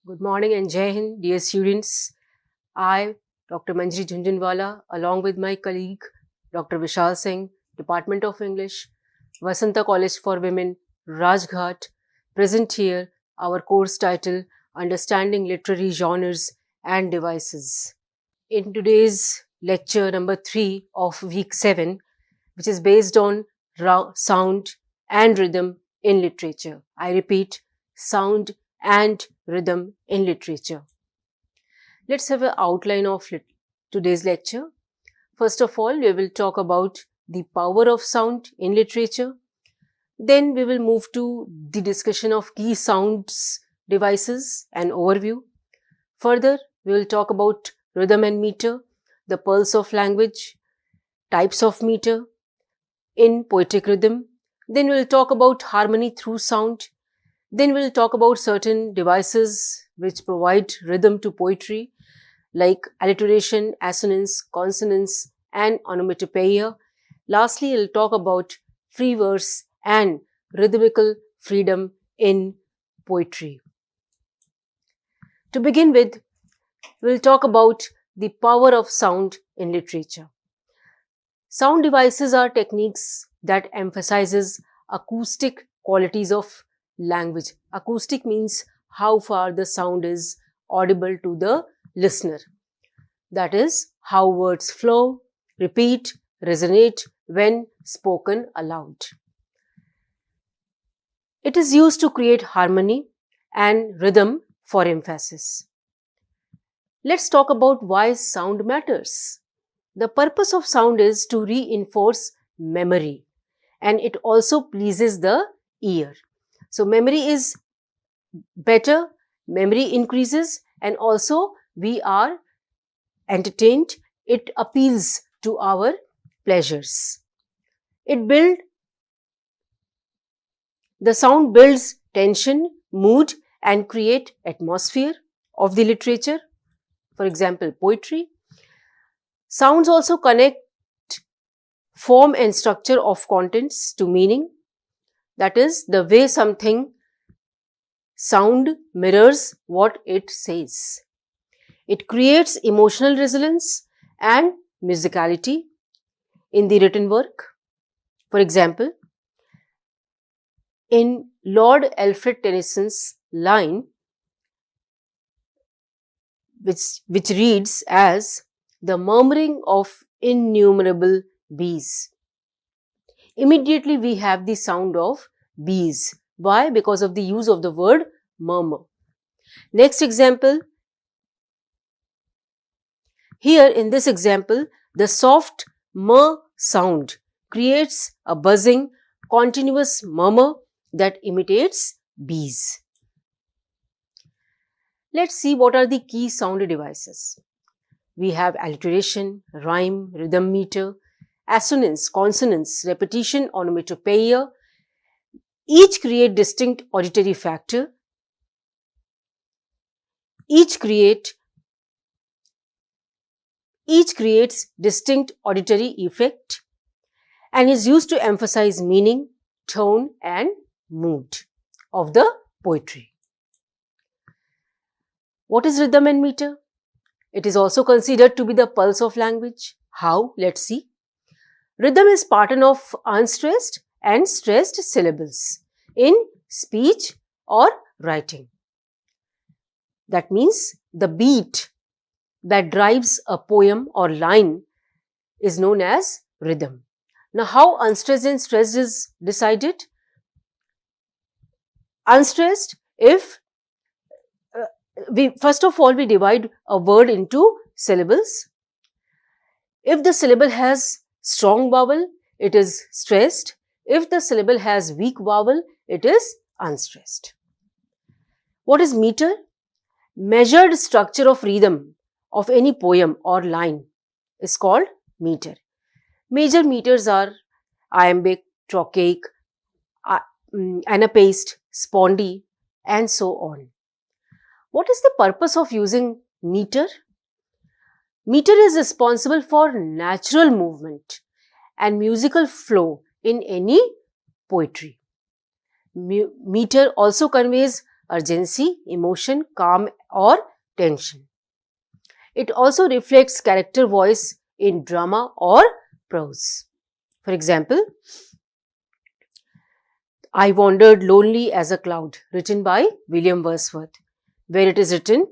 Good morning and Jai Hind, dear students. I, Dr. Manjri Jhunjhunwala, along with my colleague, Dr. Vishal Singh, Department of English, Vasanta College for Women, Rajghat, present here our course title, Understanding Literary Genres and Devices. In today's lecture number 3 of week 7, which is based on sound and rhythm in literature. I repeat, sound and rhythm in literature. Let's have an outline of today's lecture. First of all, we will talk about the power of sound in literature. Then we will move to the discussion of key sounds devices and overview. Further, we will talk about rhythm and meter, the pulse of language, types of meter in poetic rhythm. Then we will talk about harmony through sound. Then we will talk about certain devices which provide rhythm to poetry, like alliteration, assonance, consonance, and onomatopoeia. Lastly, we'll talk about free verse and rhythmical freedom in poetry. To begin with, we'll talk about the power of sound in literature. Sound devices are techniques that emphasizes acoustic qualities of language. Acoustic means how far the sound is audible to the listener. That is, how words flow, repeat, resonate when spoken aloud. It is used to create harmony and rhythm for emphasis. Let's talk about why sound matters. The purpose of sound is to reinforce memory, and it also pleases the ear. So memory is better, memory increases, and also we are entertained. It appeals to our pleasures. The sound builds tension, mood, and create atmosphere of the literature. For example, poetry. Sounds also connect form and structure of contents to meaning. That is, the way something sound mirrors what it says. It creates emotional resonance and musicality in the written work. For example, in Lord Alfred Tennyson's line, which reads as the murmuring of innumerable bees. Immediately we have the sound of bees. Why? Because of the use of the word murmur. Next example. Here in this example, the soft murr sound creates a buzzing, continuous murmur that imitates bees. Let's see what are the key sound devices. We have alliteration, rhyme, rhythm meter, assonance, consonance, repetition, onomatopoeia. Each create distinct auditory factor. Each creates distinct auditory effect and is used to emphasize meaning, tone, and mood of the poetry. What is rhythm and meter? It is also considered to be the pulse of language. How? Let's see. Rhythm is pattern of unstressed and stressed syllables in speech or writing. That means the beat that drives a poem or line is known as rhythm. Now, how unstressed and stressed is decided? Unstressed, if first of all we divide a word into syllables. If the syllable has strong vowel, it is stressed. If the syllable has weak vowel, it is unstressed. What is meter? Measured structure of rhythm of any poem or line is called meter. Major meters are iambic, trochaic, anapaced, spondy, and so on. What is the purpose of using meter? Meter is responsible for natural movement and musical flow in any poetry. Meter also conveys urgency, emotion, calm or tension. It also reflects character voice in drama or prose. For example, I Wandered Lonely as a Cloud, written by William Wordsworth, where it is written,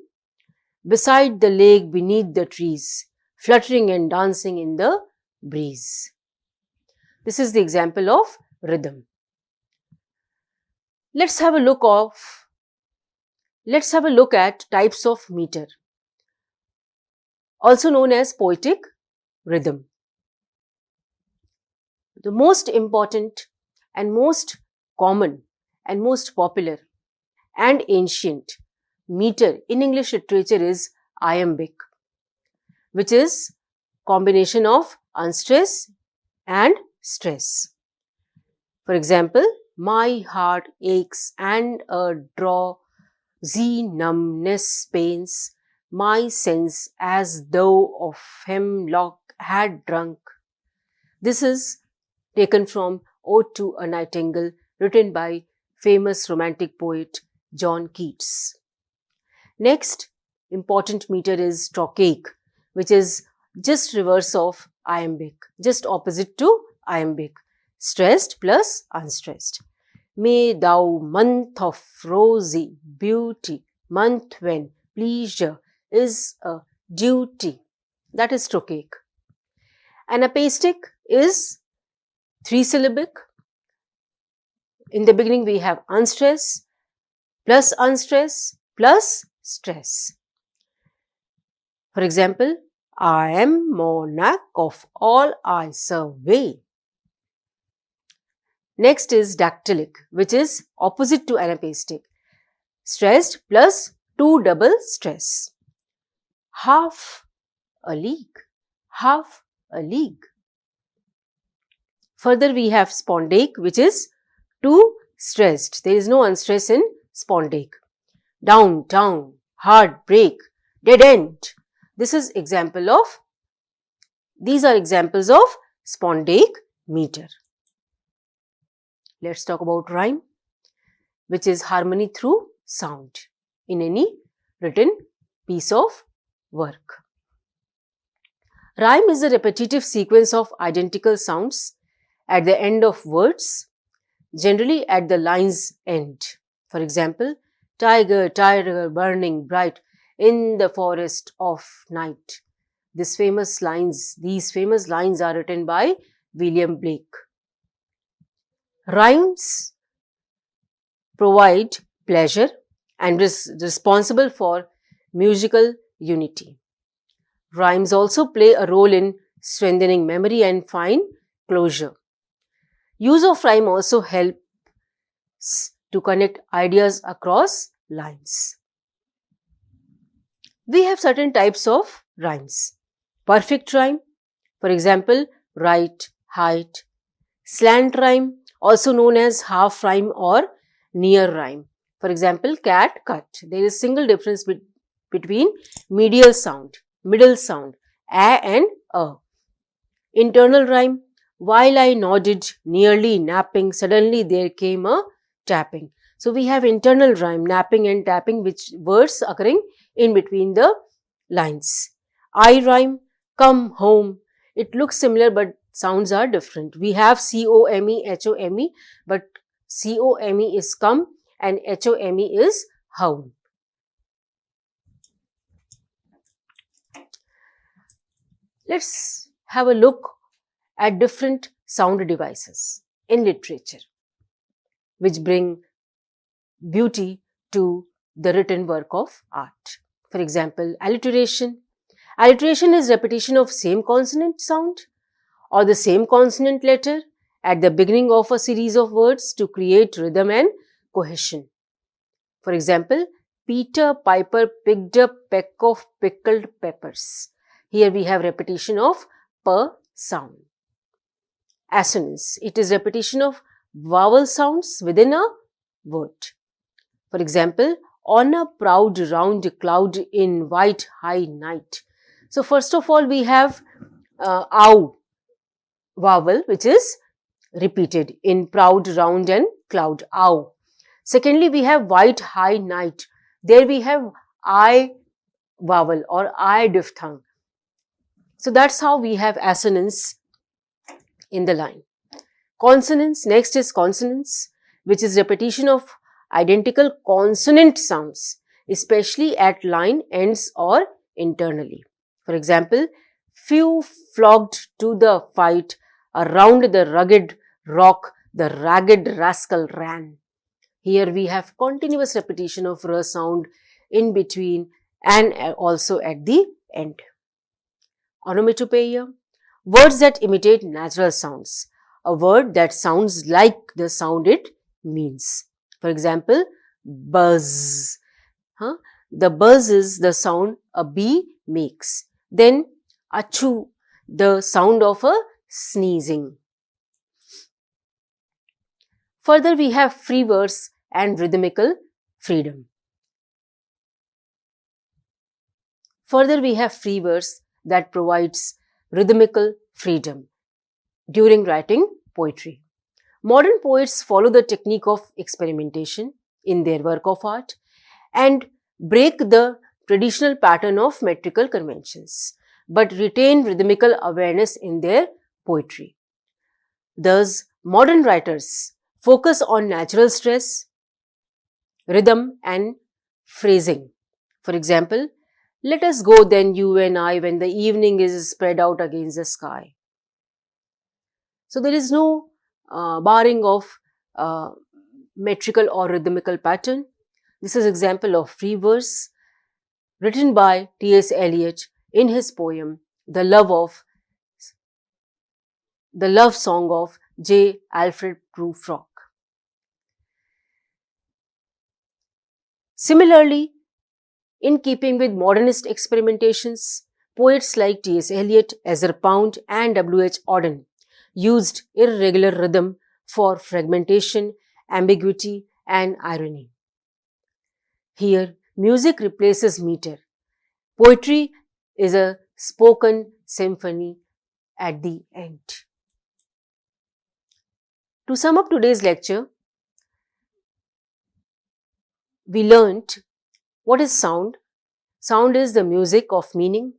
beside the lake beneath the trees, fluttering and dancing in the breeze. This is the example of rhythm. Let's have a look at types of meter, also known as poetic rhythm. The most important and most common and most popular and ancient meter in English literature is iambic, which is combination of unstress and stress. For example, my heart aches and a drowsy numbness pains my sense as though of hemlock had drunk. This is taken from Ode to a Nightingale, written by famous romantic poet John Keats. Next important meter is trochaic, which is just reverse of iambic, just opposite to iambic, stressed plus unstressed. May thou month of rosy beauty, month when pleasure is a duty. That is trochaic. Anapaestic is three-syllabic. In the beginning we have unstress plus stress. For example, I am monarch of all I survey. Next is dactylic, which is opposite to anapaestic, stressed plus two double stress. Half a league. Further we have spondaic, which is two stressed. There is no unstress in spondaic. Downtown, heartbreak, dead end. These are examples of spondaic meter. Let's talk about rhyme, which is harmony through sound in any written piece of work. Rhyme is a repetitive sequence of identical sounds at the end of words, generally at the line's end. For example, tiger, tiger, burning bright in the forest of night. These famous lines are written by William Blake. Rhymes provide pleasure and is responsible for musical unity. Rhymes also play a role in strengthening memory and fine closure. Use of rhyme also helps to connect ideas across lines. We have certain types of rhymes. Perfect rhyme, for example, right, height. Slant rhyme, also known as half rhyme or near rhyme. For example, cat, cut. There is single difference between medial sound, middle sound, a and a. Internal rhyme, while I nodded, nearly napping, suddenly there came a tapping. So we have internal rhyme, napping and tapping, which words occurring in between the lines. I rhyme, come home. It looks similar but sounds are different. We have C-O-M-E, H-O-M-E, but C-O-M-E is come and H-O-M-E is home. Let's have a look at different sound devices in literature which bring beauty to the written work of art. For example, alliteration. Alliteration is repetition of same consonant sound or the same consonant letter at the beginning of a series of words to create rhythm and cohesion. For example, Peter Piper picked a peck of pickled peppers. Here we have repetition of per sound. Assonance. It is repetition of vowel sounds within a word. For example, on a proud round cloud in white high night. So first of all we have ow vowel which is repeated in proud, round and cloud, ow. Secondly, we have white high night. There we have I vowel or I diphthong. So that's how we have assonance in the line. Consonants, next is consonants, which is repetition of identical consonant sounds, especially at line ends or internally. For example, few flocked to the fight, around the rugged rock, the ragged rascal ran. Here we have continuous repetition of r sound in between and also at the end. Onomatopoeia, words that imitate natural sounds. A word that sounds like the sound it means. For example, buzz. The buzz is the sound a bee makes. Then achoo, the sound of a sneezing. Further, we have free verse and rhythmical freedom. Further, we have free verse that provides rhythmical freedom during writing poetry. Modern poets follow the technique of experimentation in their work of art and break the traditional pattern of metrical conventions, but retain rhythmical awareness in their poetry. Thus, modern writers focus on natural stress, rhythm and phrasing. For example, let us go then you and I when the evening is spread out against the sky. So there is no barring of metrical or rhythmical pattern. This is example of free verse written by T.S. Eliot in his poem The Love Song of J. Alfred Prufrock. Similarly, in keeping with modernist experimentations, poets like T.S. Eliot, Ezra Pound and W.H. Auden used irregular rhythm for fragmentation, ambiguity and irony. Here, music replaces meter. Poetry is a spoken symphony at the end. To sum up today's lecture, we learnt what is sound. Sound is the music of meaning.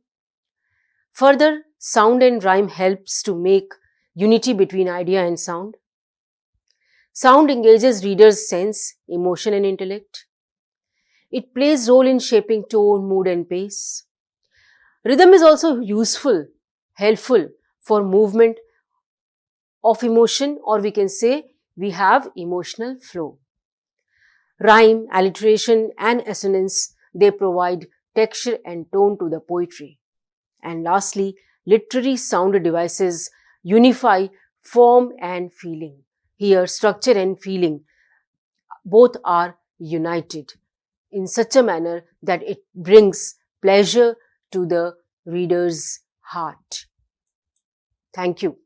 Further, sound and rhyme helps to make unity between idea and sound. Sound engages readers' sense, emotion and intellect. It plays role in shaping tone, mood and pace. Rhythm is also useful, helpful for movement of emotion, or we can say we have emotional flow. Rhyme, alliteration and assonance, they provide texture and tone to the poetry. And lastly, literary sound devices unify form and feeling. Here, structure and feeling both are united in such a manner that it brings pleasure to the reader's heart. Thank you.